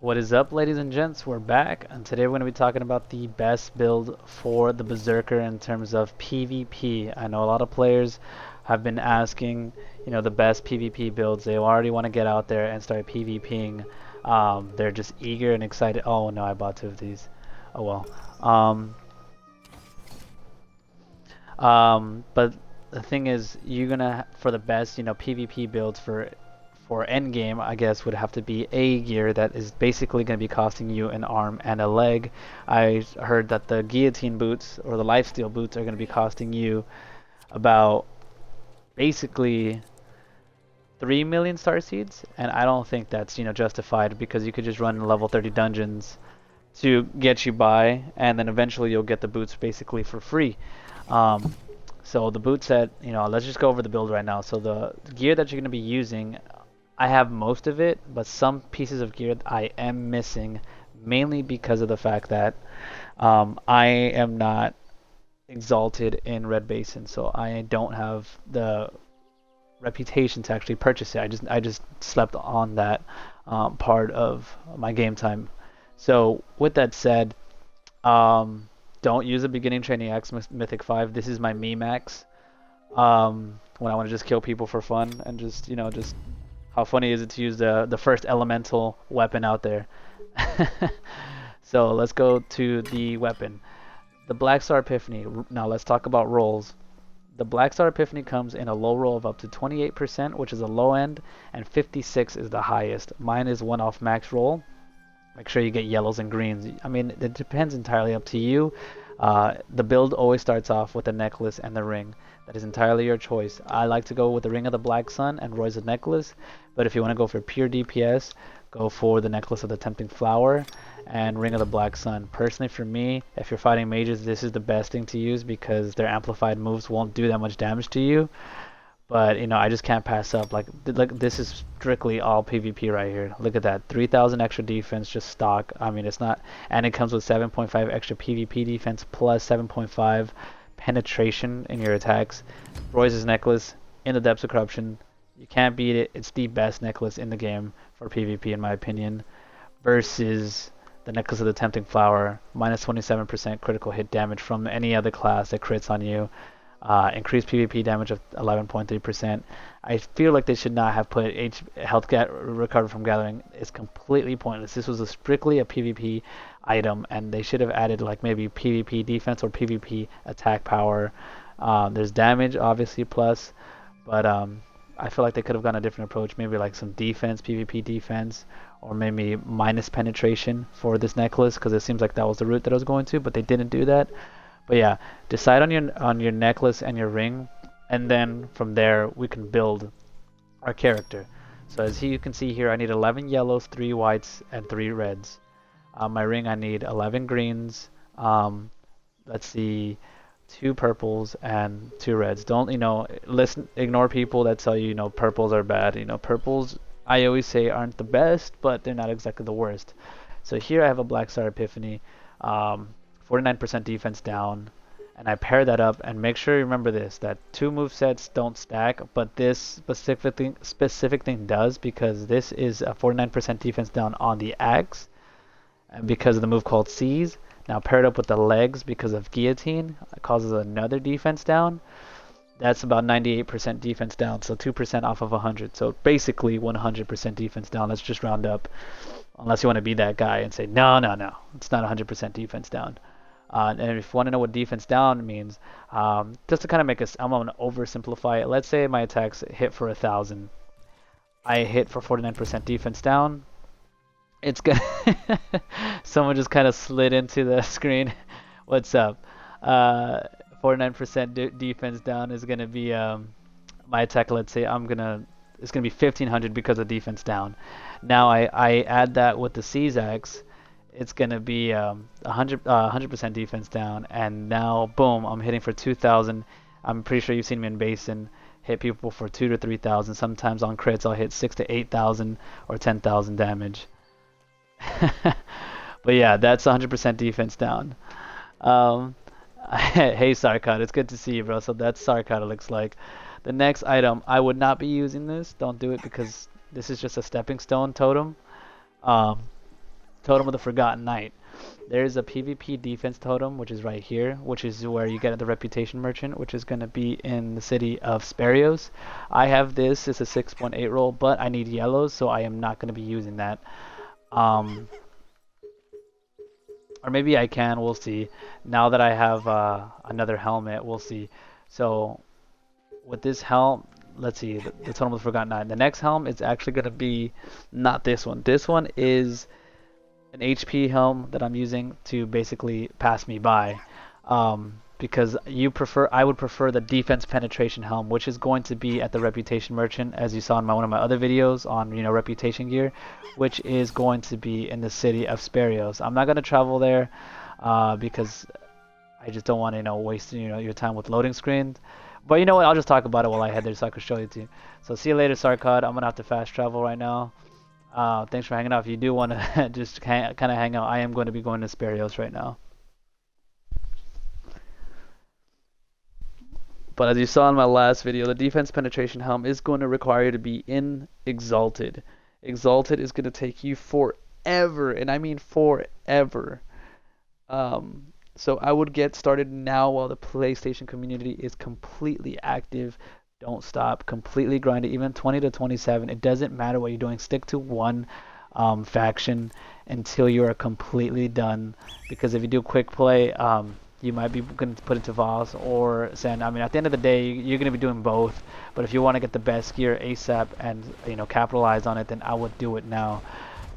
What is up, ladies and gents? We're back, and today we're going to be talking about the best build for the Berserker in terms of PvP. I know a lot of players have been asking, the best PvP builds. They already want to get out there and start PvPing. They're just eager and excited. Oh no, I bought two of these. Oh well. But the thing is, you're gonna for the best, PvP builds for endgame, I guess, would have to be a gear that is basically going to be costing you an arm and a leg. I heard that the guillotine boots or the lifesteal boots are going to be costing you about basically 3 million star seeds, and I don't think that's justified because you could just run level 30 dungeons to get you by, and then eventually you'll get the boots basically for free. Um, so the boot set, let's just go over the build right now. So the gear that you're going to be using, I have most of it, but some pieces of gear I am missing, mainly because of the fact that I am not exalted in Red Basin, so I don't have the reputation to actually purchase it. I just slept on that part of my game time. So with that said, don't use a beginning training X Mythic 5. This is my me max. When I want to just kill people for fun and just how funny is it to use the first elemental weapon out there? So let's go to the weapon. The Blackstar Epiphany. Now let's talk about rolls. The Blackstar Epiphany comes in a low roll of up to 28%, which is a low end, and 56 is the highest. Mine is one off max roll. Make sure you get yellows and greens. I mean, it depends entirely up to you. The build always starts off with the necklace and the ring. That is entirely your choice. I like to go with the Ring of the Black Sun and Roy's necklace, but if you want to go for pure DPS, go for the Necklace of the Tempting Flower and Ring of the Black Sun. Personally, for me, if you're fighting mages, this is the best thing to use because their amplified moves won't do that much damage to you. But I just can't pass up. Like this is strictly all PvP right here. Look at that, 3,000 extra defense just stock. I mean, it's not, and it comes with 7.5 extra PvP defense plus 7.5 penetration in your attacks. Royce's necklace in the Depths of Corruption. You can't beat it. It's the best necklace in the game for PvP in my opinion. Versus the Necklace of the Tempting Flower, minus 27% critical hit damage from any other class that crits on you. Increased PvP damage of 11.3%. I feel like they should not have put health recovery from gathering. It's completely pointless. This was strictly a PvP item, and they should have added like maybe PvP defense or PvP attack power. There's damage, obviously, plus, but I feel like they could have gone a different approach. Maybe like some defense, PvP defense, or maybe minus penetration for this necklace, because it seems like that was the route that I was going to, but they didn't do that. But yeah, decide on your necklace and your ring, and then from there we can build our character. So as you can see here, I need 11 yellows, 3 whites, and 3 reds. My ring, I need 11 greens. Let's see, 2 purples and 2 reds. Don't ignore people that tell you purples are bad. Purples I always say aren't the best, but they're not exactly the worst. So here I have a Blackstar Epiphany. 49% defense down, and I pair that up, and make sure you remember this, that 2 movesets don't stack, but this specific thing does, because this is a 49% defense down on the axe, and because of the move called Seize. Now paired up with the legs because of guillotine, it causes another defense down. That's about 98% defense down, so 2% off of 100, so basically 100% defense down. Let's just round up, unless you want to be that guy and say no, it's not 100% defense down. And if you want to know what defense down means, just to kind of I'm going to oversimplify it. Let's say my attacks hit for 1,000. I hit for 49% defense down. It's good. Someone just kind of slid into the screen. What's up? 49% defense down is going to be my attack. Let's say it's going to be 1,500 because of defense down. Now I add that with the Seize axe. It's going to be 100% defense down, and now boom, I'm hitting for 2,000. I'm pretty sure you've seen me in Basin hit people for 2 to 3,000. Sometimes on crits I'll hit 6 to 8,000 or 10,000 damage. But yeah, that's 100% defense down. Hey Sarkad, it's good to see you, bro. So that's Sarkad, it looks like. The next item, I would not be using this. Don't do it because this is just a stepping stone totem. Totem of the Forgotten Knight. There's a PvP defense totem, which is right here, which is where you get the Reputation Merchant, which is going to be in the city of Sparios. I have this, it's a 6.8 roll, but I need yellows, so I am not going to be using that. Or maybe I can, we'll see. Now that I have another helmet, we'll see. So with this helm, let's see, the Totem of the Forgotten Knight. The next helm is actually going to be not this one. This one is an HP helm that I'm using to basically pass me by, because I would prefer the defense penetration helm, which is going to be at the Reputation Merchant, as you saw in one of my other videos on reputation gear, which is going to be in the city of Sparios. I'm not going to travel there because I just don't want to waste your time with loading screens. But you know what? I'll just talk about it while I head there so I can show you too. So see you later, Sarkad. I'm gonna have to fast travel right now. Thanks for hanging out. If you do want to just kind of hang out, I am going to be going to Sparios right now. But as you saw in my last video, the defense penetration helm is going to require you to be in Exalted. Exalted is going to take you forever, and I mean forever. So I would get started now while the PlayStation community is completely active. Don't stop. Completely grind it. Even 20 to 27. It doesn't matter what you're doing. Stick to one faction until you are completely done. Because if you do quick play, you might be going to put it to Voss or Send. I mean, at the end of the day, you're going to be doing both. But if you want to get the best gear ASAP and capitalize on it, then I would do it now.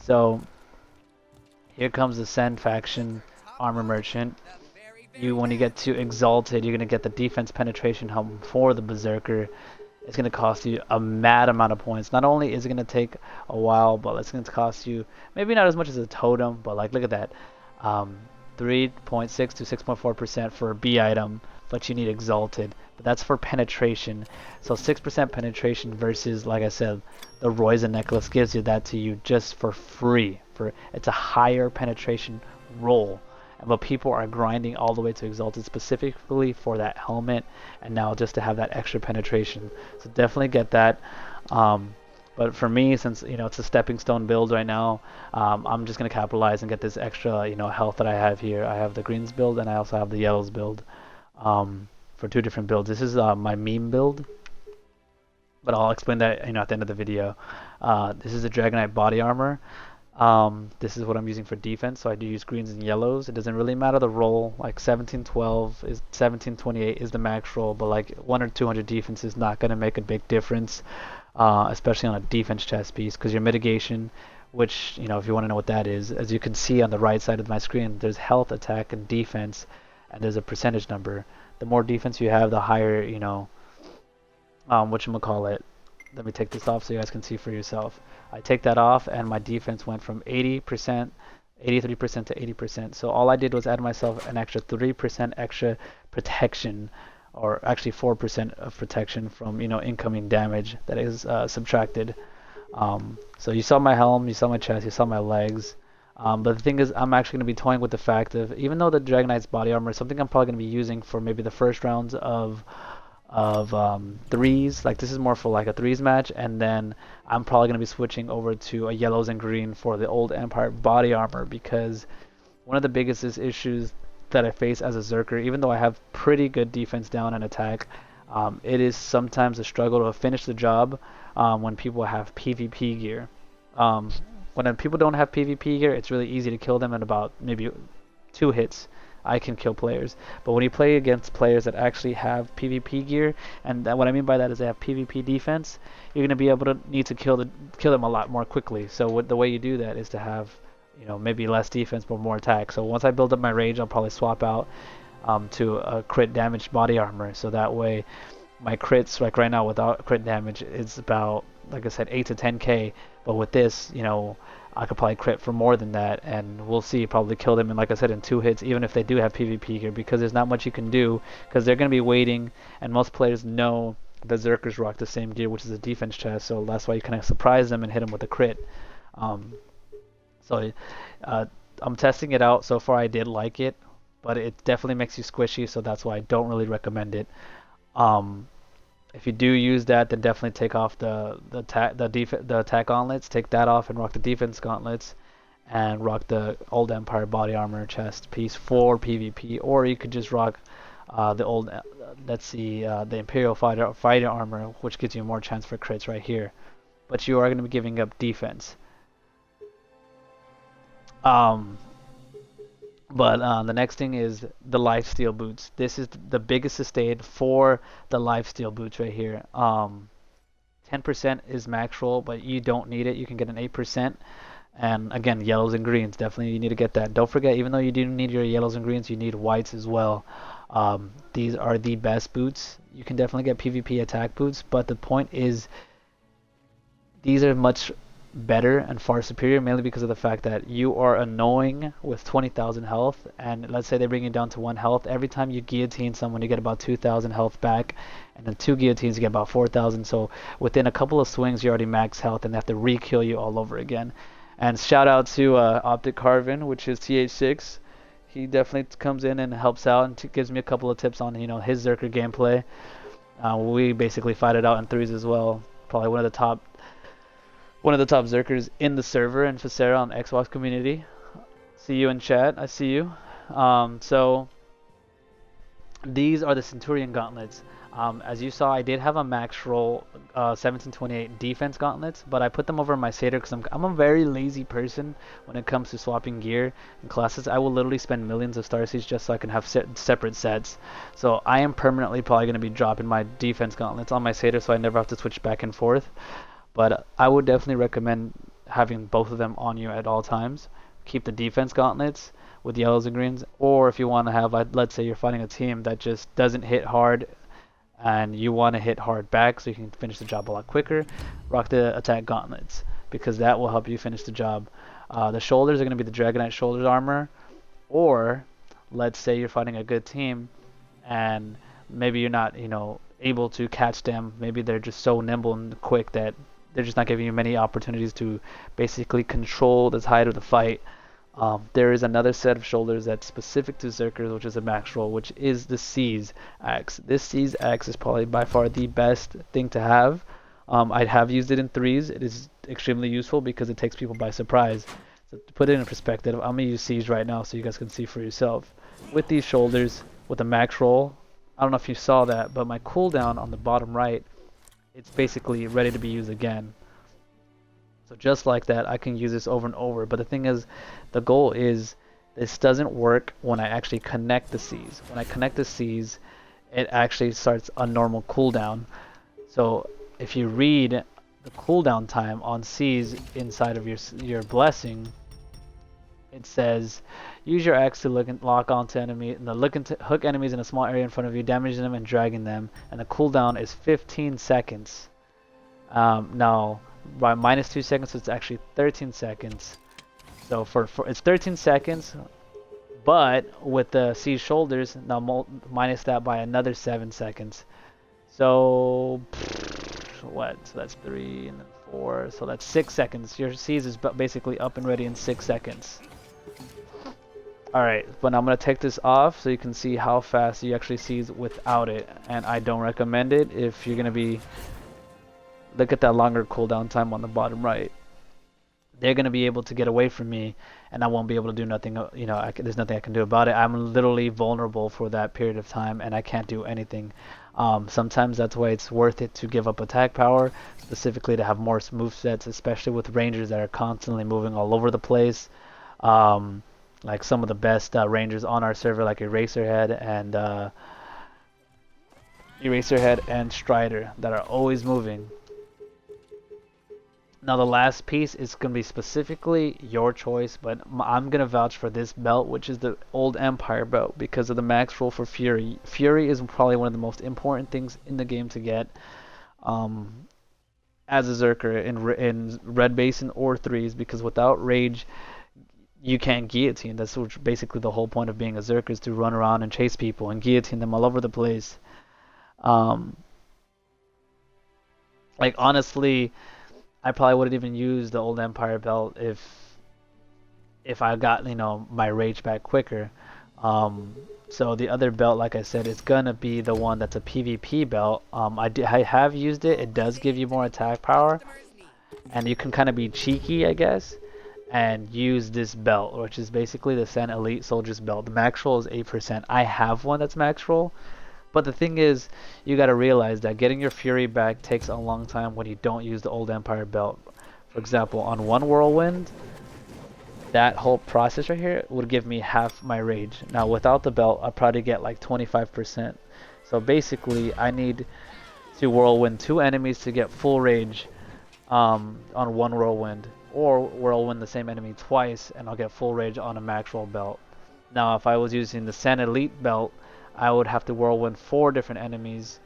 So here comes the Send faction armor merchant. When you get to Exalted, you're going to get the defense penetration helm for the Beserker. It's going to cost you a mad amount of points. Not only is it going to take a while, but it's going to cost you maybe not as much as a totem, but like look at that, 3.6 to 6.4% for a B item, but you need Exalted. But that's for penetration. So 6% penetration versus, like I said, the Roizen necklace gives you that to you just for free. It's a higher penetration roll. But people are grinding all the way to Exalted specifically for that helmet, and now just to have that extra penetration. So definitely get that. But for me, since it's a stepping stone build right now, I'm just gonna capitalize and get this extra health that I have here. I have the greens build and I also have the yellows build for two different builds. This is my meme build, but I'll explain that at the end of the video. This is the Dragonite body armor. This is what I'm using for defense, so I do use greens and yellows. It doesn't really matter the roll, like 1712 is 1728 is the max roll, but like 1 or 200 defense is not going to make a big difference, especially on a defense chest piece, because your mitigation, which if you want to know what that is, as you can see on the right side of my screen, there's health, attack, and defense, and there's a percentage number. The more defense you have, the higher whatchamacallit. Let me take this off so you guys can see for yourself. I take that off and my defense went from 83% to 80%. So all I did was add myself an extra 3% extra protection, or actually 4% of protection from incoming damage that is subtracted. So you saw my helm, you saw my chest, you saw my legs. But the thing is, I'm actually going to be toying with the fact of, even though the Dragonite's body armor is something I'm probably going to be using for maybe the first rounds of threes, like this is more for like a threes match, and then I'm probably going to be switching over to a yellows and green for the old Empire body armor, because one of the biggest issues that I face as a Zerker, even though I have pretty good defense down and attack, it is sometimes a struggle to finish the job when people have PvP gear. When people don't have PvP gear, it's really easy to kill them in about maybe 2 hits. I can kill players. But when you play against players that actually have PvP gear, and what I mean by that is they have PvP defense, you're going to be able to need to kill them a lot more quickly. So the way you do that is to have maybe less defense but more attack. So once I build up my rage, I'll probably swap out to a crit damage body armor. So that way my crits, like right now without crit damage, is about, like I said, 8 to 10k. But with this, I could probably crit for more than that, and we'll see, probably kill them in, like I said, in 2 hits, even if they do have PvP gear, because there's not much you can do, because they're going to be waiting, and most players know the Zerkers rock the same gear, which is a defense chest, so that's why you kind of surprise them and hit them with a crit. So I'm testing it out. So far I did like it, but it definitely makes you squishy, so that's why I don't really recommend it. If you do use that, then definitely take off the attack gauntlets. Take that off and rock the defense gauntlets. and rock the Old Empire body armor chest piece for PvP, or you could just rock the old, let's see, the Imperial fighter armor, which gives you more chance for crits right here. But you are going to be giving up defense. The next thing is the Lifesteal Boots. This is the biggest sustain for the Lifesteal Boots right here. 10% is max roll, but you don't need it. You can get an 8%. And again, yellows and greens, definitely you need to get that. Don't forget, even though you do need your yellows and greens, you need whites as well. These are the best boots. You can definitely get PvP attack boots, but the point is these are much better and far superior, mainly because of the fact that you are annoying with 20,000 health, and let's say they bring you down to 1 health. Every time you guillotine someone, you get about 2,000 health back, and then 2 guillotines you get about 4,000. So within a couple of swings you're already max health, and they have to re-kill you all over again. And shout out to Optic Carvin, which is TH6. He definitely comes in and helps out and gives me a couple of tips on his Zerker gameplay. We basically fight it out in threes as well. Probably one of the top Zerkers in the server in Beserker on Xbox community. See you in chat. I see you. So these are the Centurion Gauntlets. As you saw, I did have a max roll 1728 defense gauntlets, but I put them over my satyr because I'm a very lazy person when it comes to swapping gear and classes. I will literally spend millions of star seeds just so I can have separate sets. So I am permanently probably going to be dropping my defense gauntlets on my satyr so I never have to switch back and forth. But I would definitely recommend having both of them on you at all times. Keep the defense gauntlets with yellows and greens, or if you want to have, let's say you're fighting a team that just doesn't hit hard and you want to hit hard back so you can finish the job a lot quicker, rock the attack gauntlets, because that will help you finish the job. The shoulders are going to be the Dragonite shoulders armor, or let's say you're fighting a good team and maybe you're not able to catch them. Maybe they're just so nimble and quick that they're just not giving you many opportunities to basically control the tide of the fight. There is another set of shoulders that's specific to Zerkers, which is a max roll, which is the Seize Axe. This Seize Axe is probably by far the best thing to have. I have used it in threes. It is extremely useful because it takes people by surprise. So to put it in perspective, I'm going to use Siege right now so you guys can see for yourself. With these shoulders, with a max roll, I don't know if you saw that, but my cooldown on the bottom right, it's basically ready to be used again. So just like that, I can use this over and over. But the thing is, the goal is, this doesn't work when I actually connect the Seize. When I connect the Seize, it actually starts a normal cooldown. So if you read the cooldown time on Seize inside of your blessing, it says, use your axe to lock onto enemy, and hook enemies in a small area in front of you, damaging them and dragging them. And the cooldown is 15 seconds. Now, by minus 2 seconds, it's actually 13 seconds. So it's 13 seconds, but with the Siege shoulders, now minus that by another 7 seconds. So what? So that's 3 and then 4. So that's 6 seconds. Your Siege is basically up and ready in 6 seconds. Alright, but I'm going to take this off so you can see how fast you actually Siege without it. And I don't recommend it if you're going to be... Look at that longer cooldown time on the bottom right. They're going to be able to get away from me, and I won't be able to do nothing. There's nothing I can do about it. I'm literally vulnerable for that period of time, and I can't do anything. Sometimes that's why it's worth it to give up attack power, specifically to have more movesets, especially with rangers that are constantly moving all over the place. Like some of the best rangers on our server, like Eraserhead and Strider, that are always moving. Now the last piece is going to be specifically your choice, but I'm going to vouch for this belt, which is the Old Empire belt, because of the max roll for Fury. Fury is probably one of the most important things in the game to get as a Zerker in Red Basin or threes, because without Rage, you can't guillotine. That's basically the whole point of being a Zerker, is to run around and chase people and guillotine them all over the place. Like honestly, I probably wouldn't even use the Old Empire belt if I got my rage back quicker. So the other belt, like I said, is gonna be the one that's a PvP belt. I have used it. It does give you more attack power, and you can kind of be cheeky, I guess, and use this belt, which is basically the Sen Elite Soldier's belt. The max roll is 8%. I have one that's max roll, but the thing is, you gotta realize that getting your Fury back takes a long time when you don't use the Old Empire belt. For example, on one Whirlwind, that whole process right here would give me half my rage. Now without the belt, I'd probably get like 25%. So basically, I need to Whirlwind 2 enemies to get full rage on one Whirlwind, or Whirlwind the same enemy twice and I'll get full rage on a max roll belt. Now if I was using the Sen Elite belt, I would have to Whirlwind 4 different enemies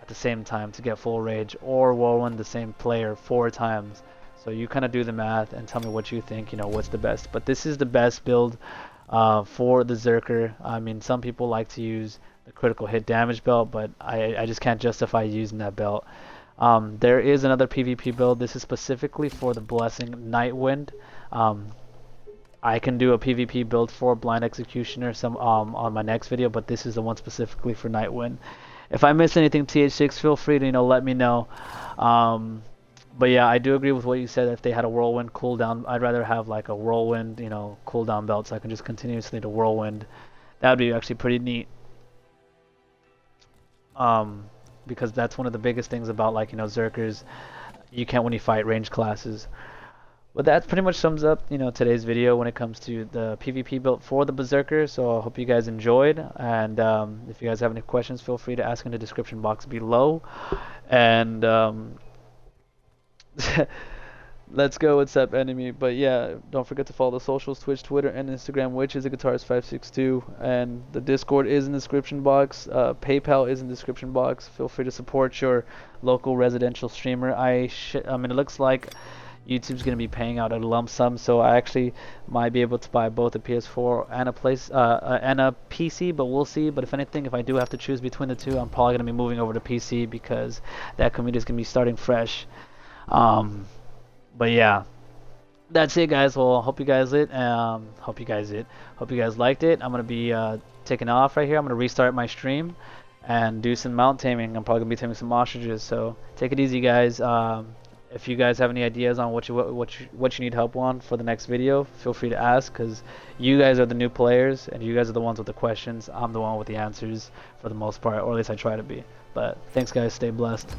at the same time to get full rage, or Whirlwind the same player 4 times. So you kind of do the math and tell me what you think, you know, what's the best. But this is the best build for the Beserker. I mean, some people like to use the critical hit damage belt, but I just can't justify using that belt. There is another PvP build. This is specifically for the Blessing Nightwind. I can do a PvP build for Blind Executioner on my next video, but this is the one specifically for Nightwind. If I miss anything, TH6, feel free to let me know. But yeah, I do agree with what you said. If they had a Whirlwind cooldown, I'd rather have like a Whirlwind, cooldown belt, so I can just continuously do Whirlwind. That would be actually pretty neat. Because that's one of the biggest things about Zerkers. You can't when you fight range classes. But that pretty much sums up today's video when it comes to the PvP build for the Beserker. So I hope you guys enjoyed, and if you guys have any questions, feel free to ask in the description box below. And let's go. What's up, enemy? But yeah, don't forget to follow the socials: Twitch, Twitter, and Instagram, which is a Guitarist562, and the Discord is in the description box. PayPal is in the description box. Feel free to support your local residential streamer. I mean, it looks like YouTube's gonna be paying out a lump sum, so I actually might be able to buy both a PS4 and a PC, but we'll see. But if anything, if I do have to choose between the two, I'm probably gonna be moving over to PC because that community is gonna be starting fresh. But yeah, that's it, guys. Well, hope you guys hope you guys liked it. I'm gonna be taking off right here. I'm gonna restart my stream and do some mount taming. I'm probably gonna be taming some ostriches, so take it easy, guys. If you guys have any ideas on what you need help on for the next video, feel free to ask, because you guys are the new players and you guys are the ones with the questions. I'm the one with the answers for the most part, or at least I try to be. But thanks, guys. Stay blessed.